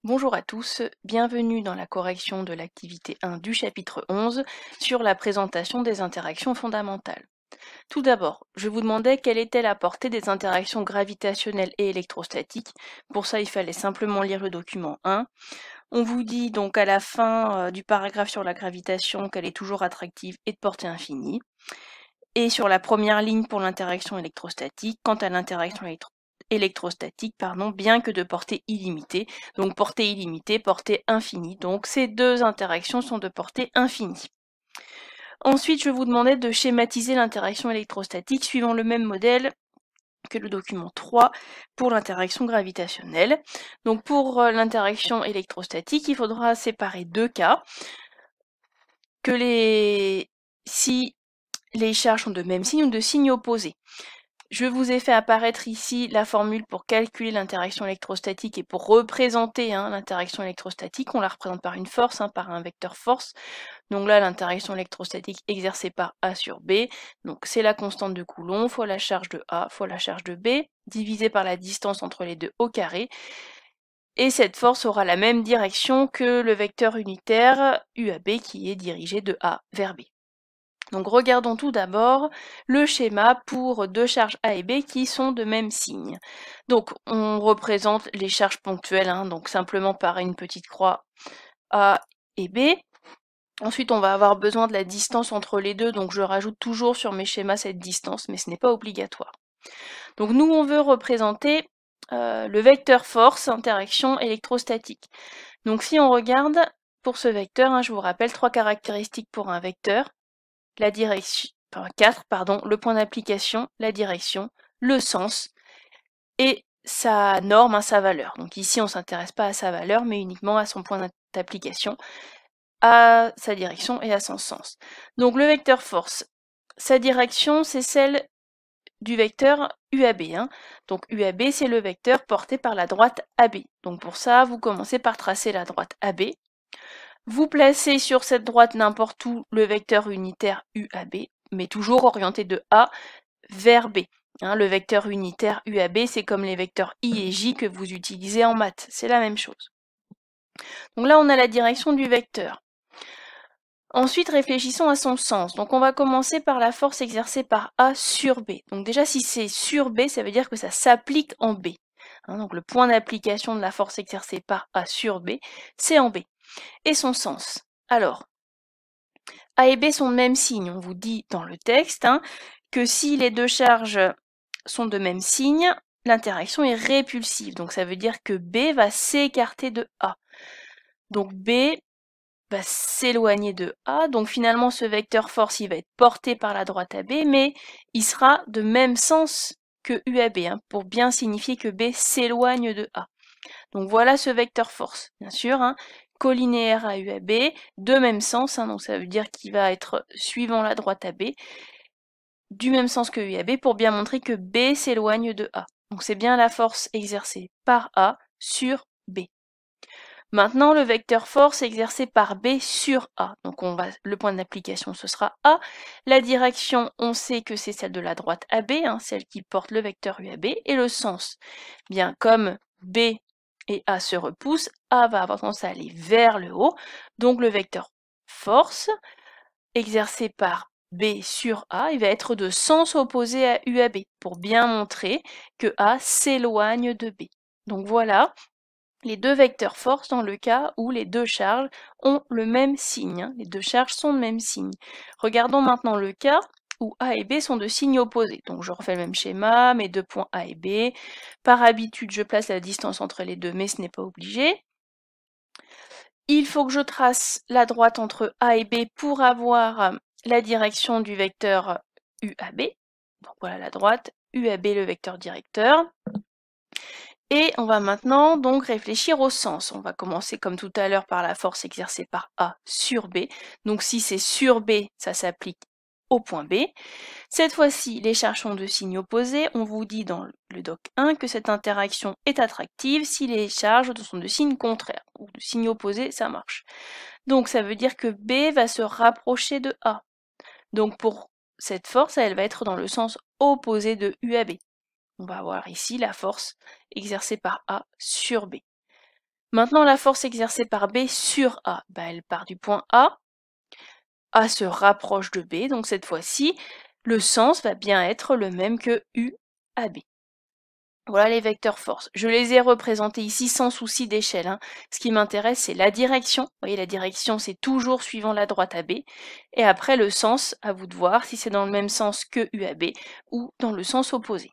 Bonjour à tous, bienvenue dans la correction de l'activité 1 du chapitre 11 sur la présentation des interactions fondamentales. Tout d'abord, je vous demandais quelle était la portée des interactions gravitationnelles et électrostatiques. Pour ça, il fallait simplement lire le document 1. On vous dit donc à la fin du paragraphe sur la gravitation qu'elle est toujours attractive et de portée infinie. Et sur la première ligne pour l'interaction électrostatique, quant à l'interaction électrostatique, bien que de portée illimitée. Donc portée illimitée, portée infinie. Donc ces deux interactions sont de portée infinie. Ensuite, je vous demandais de schématiser l'interaction électrostatique suivant le même modèle que le document 3 pour l'interaction gravitationnelle. Donc pour l'interaction électrostatique, il faudra séparer deux cas. Si les charges sont de même signe ou de signe opposé. Je vous ai fait apparaître ici la formule pour calculer l'interaction électrostatique et pour représenter l'interaction électrostatique. On la représente par une force, par un vecteur force. Donc là, l'interaction électrostatique exercée par A sur B. Donc c'est la constante de Coulomb fois la charge de A fois la charge de B, divisée par la distance entre les deux au carré. Et cette force aura la même direction que le vecteur unitaire UAB qui est dirigé de A vers B. Donc regardons tout d'abord le schéma pour deux charges A et B qui sont de même signe. Donc on représente les charges ponctuelles, donc simplement par une petite croix A et B. Ensuite on va avoir besoin de la distance entre les deux, donc je rajoute toujours sur mes schémas cette distance, mais ce n'est pas obligatoire. Donc nous on veut représenter le vecteur force interaction électrostatique. Donc si on regarde pour ce vecteur, je vous rappelle trois caractéristiques pour un vecteur. La direction, 4, le point d'application, la direction, le sens et sa norme, sa valeur. Donc ici, on ne s'intéresse pas à sa valeur, mais uniquement à son point d'application, à sa direction et à son sens. Donc le vecteur force, sa direction, c'est celle du vecteur UAB. Donc UAB, c'est le vecteur porté par la droite AB. Donc pour ça, vous commencez par tracer la droite AB. Vous placez sur cette droite n'importe où le vecteur unitaire UAB, mais toujours orienté de A vers B. Le vecteur unitaire UAB, c'est comme les vecteurs I et J que vous utilisez en maths, c'est la même chose. Donc là, on a la direction du vecteur. Ensuite, réfléchissons à son sens. Donc on va commencer par la force exercée par A sur B. Donc déjà, si c'est sur B, ça veut dire que ça s'applique en B. Donc le point d'application de la force exercée par A sur B, c'est en B. Et son sens. Alors, A et B sont de même signe. On vous dit dans le texte que si les deux charges sont de même signe, l'interaction est répulsive. Donc ça veut dire que B va s'écarter de A. Donc B va s'éloigner de A. Donc finalement, ce vecteur force, il va être porté par la droite AB, mais il sera de même sens que UAB, pour bien signifier que B s'éloigne de A. Donc voilà ce vecteur force, bien sûr, collinéaire à UAB, de même sens, donc ça veut dire qu'il va être suivant la droite AB, du même sens que UAB, pour bien montrer que B s'éloigne de A. Donc c'est bien la force exercée par A sur B. Maintenant, le vecteur force exercé par B sur A. Donc le point d'application, ce sera A. La direction, on sait que c'est celle de la droite AB, celle qui porte le vecteur UAB. Et le sens, bien comme B et A se repoussent, A va avoir tendance à aller vers le haut. Donc le vecteur force exercé par B sur A, il va être de sens opposé à UAB, pour bien montrer que A s'éloigne de B. Donc voilà les deux vecteurs force dans le cas où les deux charges ont le même signe. Les deux charges sont de même signe. Regardons maintenant le cas où A et B sont de signes opposés. Donc je refais le même schéma, mes deux points A et B. Par habitude, je place la distance entre les deux, mais ce n'est pas obligé. Il faut que je trace la droite entre A et B pour avoir la direction du vecteur UAB. Donc voilà la droite, UAB le vecteur directeur. Et on va maintenant donc réfléchir au sens. On va commencer comme tout à l'heure par la force exercée par A sur B. Donc si c'est sur B, ça s'applique au point B. Cette fois-ci, les charges sont de signes opposés. On vous dit dans le doc 1 que cette interaction est attractive si les charges sont de signes contraires. Ou de signes opposés, ça marche. Donc ça veut dire que B va se rapprocher de A. Donc pour cette force, elle va être dans le sens opposé de UAB. On va avoir ici la force exercée par A sur B. Maintenant, la force exercée par B sur A, elle part du point A se rapproche de B, donc cette fois-ci, le sens va bien être le même que U à B. Voilà les vecteurs force. Je les ai représentés ici sans souci d'échelle, hein. Ce qui m'intéresse, c'est la direction. Vous voyez, la direction, c'est toujours suivant la droite AB. Et après, le sens, à vous de voir si c'est dans le même sens que U à B ou dans le sens opposé.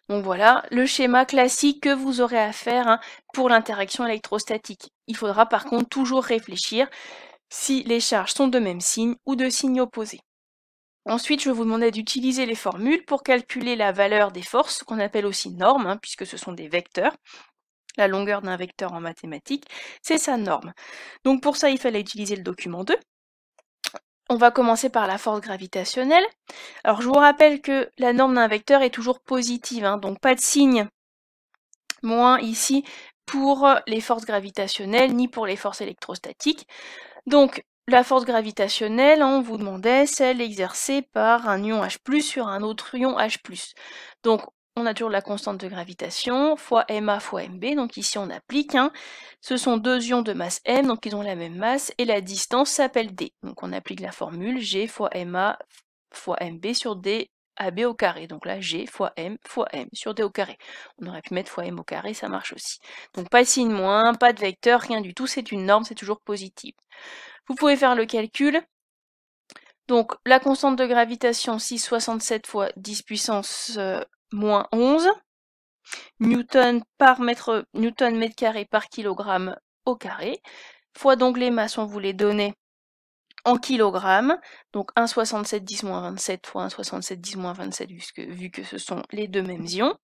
Donc voilà, le schéma classique que vous aurez à faire, hein, pour l'interaction électrostatique. Il faudra par contre toujours réfléchir si les charges sont de même signe ou de signe opposé. Ensuite, je vous demandais d'utiliser les formules pour calculer la valeur des forces, qu'on appelle aussi norme, hein, puisque ce sont des vecteurs. La longueur d'un vecteur en mathématiques, c'est sa norme. Donc pour ça, il fallait utiliser le document 2. On va commencer par la force gravitationnelle. Alors je vous rappelle que la norme d'un vecteur est toujours positive, hein, donc pas de signe moins ici pour les forces gravitationnelles ni pour les forces électrostatiques. Donc la force gravitationnelle, on vous demandait celle exercée par un ion H+, sur un autre ion H+. Donc on a toujours la constante de gravitation fois MA fois MB, donc ici on applique, hein. Ce sont deux ions de masse M, donc ils ont la même masse, et la distance s'appelle D. Donc on applique la formule G fois MA fois MB sur D AB au carré. Donc là, G fois M sur D au carré. On aurait pu mettre fois M au carré, ça marche aussi. Donc pas de signe moins, pas de vecteur, rien du tout, c'est une norme, c'est toujours positive. Vous pouvez faire le calcul. Donc la constante de gravitation, 6,67 fois 10 puissance moins 11 newton mètre carré par kilogramme au carré, fois donc les masses, on vous les donnait en kilogrammes, donc 1,67 10 moins 27 fois 1,67 10 moins 27, vu que ce sont les deux mêmes ions.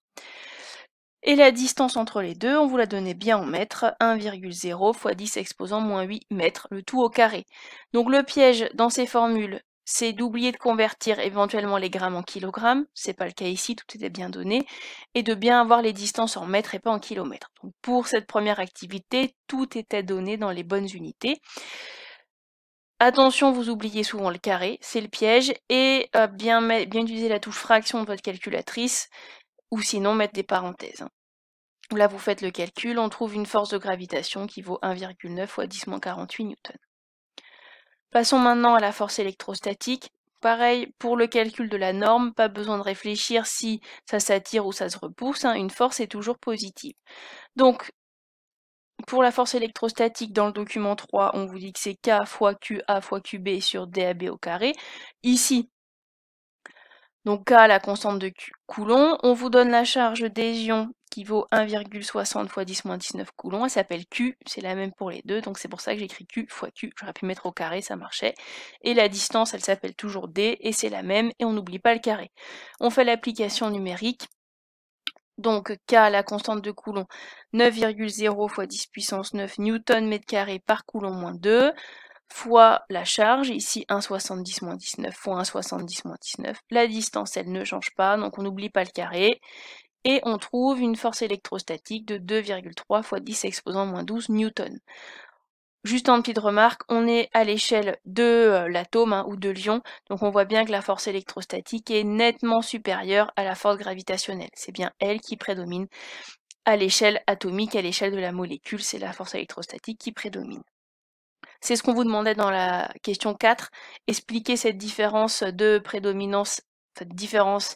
Et la distance entre les deux, on vous la donnait bien en mètres, 1,0 fois 10 exposant moins 8 mètres, le tout au carré. Donc le piège dans ces formules, c'est d'oublier de convertir éventuellement les grammes en kilogrammes, c'est pas le cas ici, tout était bien donné, et de bien avoir les distances en mètres et pas en kilomètres. Donc pour cette première activité, tout était donné dans les bonnes unités. Attention, vous oubliez souvent le carré, c'est le piège, et bien utiliser la touche fraction de votre calculatrice, ou sinon mettre des parenthèses, hein. Là, vous faites le calcul, on trouve une force de gravitation qui vaut 1,9 fois 10-48 newtons. Passons maintenant à la force électrostatique. Pareil, pour le calcul de la norme, pas besoin de réfléchir si ça s'attire ou ça se repousse, hein, une force est toujours positive. Donc, pour la force électrostatique, dans le document 3, on vous dit que c'est K fois QA fois QB sur DAB au carré. Ici, donc K, la constante de Coulomb, on vous donne la charge des ions qui vaut 1,60 fois 10-19 coulombs, elle s'appelle Q, c'est la même pour les deux, donc c'est pour ça que j'écris Q fois Q, j'aurais pu mettre au carré, ça marchait. Et la distance, elle s'appelle toujours D, et c'est la même, et on n'oublie pas le carré. On fait l'application numérique, donc K, la constante de Coulomb, 9,0 fois 10 puissance 9 newton mètre carré par Coulomb moins 2, fois la charge, ici 1,70 moins 19 fois 1,70 moins 19. La distance, elle ne change pas, donc on n'oublie pas le carré. Et on trouve une force électrostatique de 2,3 fois 10 exposant moins 12 newtons. Juste en petite remarque, on est à l'échelle de l'atome, hein, ou de l'ion, donc on voit bien que la force électrostatique est nettement supérieure à la force gravitationnelle. C'est bien elle qui prédomine à l'échelle atomique, à l'échelle de la molécule, c'est la force électrostatique qui prédomine. C'est ce qu'on vous demandait dans la question 4, expliquer cette différence de prédominance, cette différence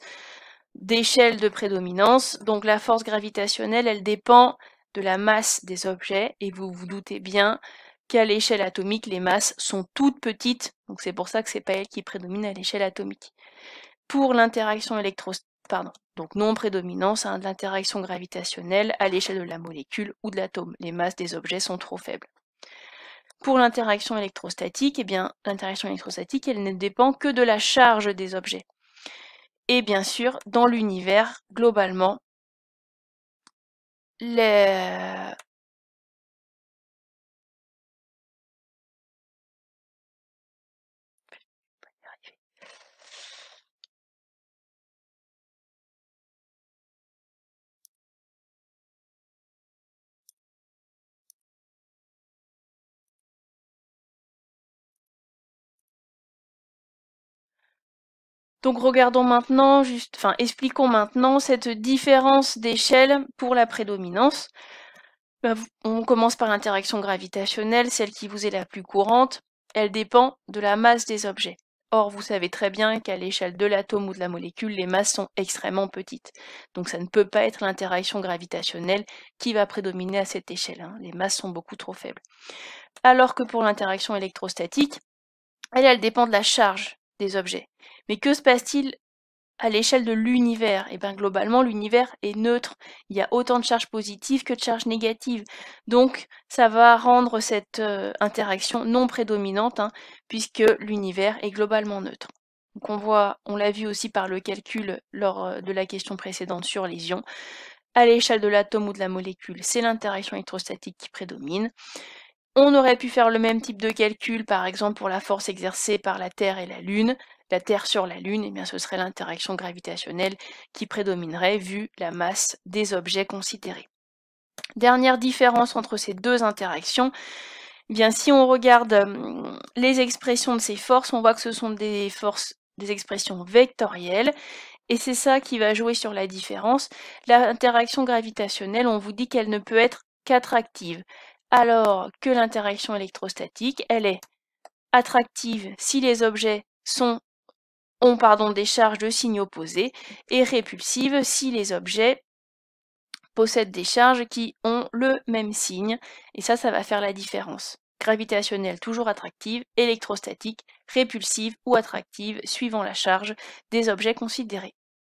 d'échelle de prédominance. Donc la force gravitationnelle, elle dépend de la masse des objets, et vous vous doutez bien qu'à l'échelle atomique, les masses sont toutes petites, donc c'est pour ça que c'est pas elle qui prédomine à l'échelle atomique. Pour l'interaction donc non-prédominance, hein, de l'interaction gravitationnelle à l'échelle de la molécule ou de l'atome. Les masses des objets sont trop faibles. Pour l'interaction électrostatique, l'interaction électrostatique, elle ne dépend que de la charge des objets. Et bien sûr, dans l'univers, globalement, les... Donc regardons maintenant, expliquons maintenant cette différence d'échelle pour la prédominance. On commence par l'interaction gravitationnelle, celle qui vous est la plus courante. Elle dépend de la masse des objets. Or, vous savez très bien qu'à l'échelle de l'atome ou de la molécule, les masses sont extrêmement petites. Donc ça ne peut pas être l'interaction gravitationnelle qui va prédominer à cette échelle, hein. Les masses sont beaucoup trop faibles. Alors que pour l'interaction électrostatique, elle dépend de la charge des objets. Mais que se passe-t-il à l'échelle de l'univers? Et bien globalement, l'univers est neutre. Il y a autant de charges positives que de charges négatives. Donc ça va rendre cette interaction non prédominante, hein, puisque l'univers est globalement neutre. Donc on l'a vu aussi par le calcul lors de la question précédente sur les ions. À l'échelle de l'atome ou de la molécule, c'est l'interaction électrostatique qui prédomine. On aurait pu faire le même type de calcul, par exemple pour la force exercée par la Terre et la Lune. La Terre sur la Lune, eh bien, ce serait l'interaction gravitationnelle qui prédominerait vu la masse des objets considérés. Dernière différence entre ces deux interactions, eh bien, si on regarde les expressions de ces forces, on voit que ce sont des expressions vectorielles, et c'est ça qui va jouer sur la différence. L'interaction gravitationnelle, on vous dit qu'elle ne peut être qu'attractive, alors que l'interaction électrostatique, elle est attractive si les objets ont des charges de signes opposés, et répulsive si les objets possèdent des charges qui ont le même signe, et ça va faire la différence. Gravitationnelle toujours attractive, électrostatique répulsive ou attractive suivant la charge des objets considérés.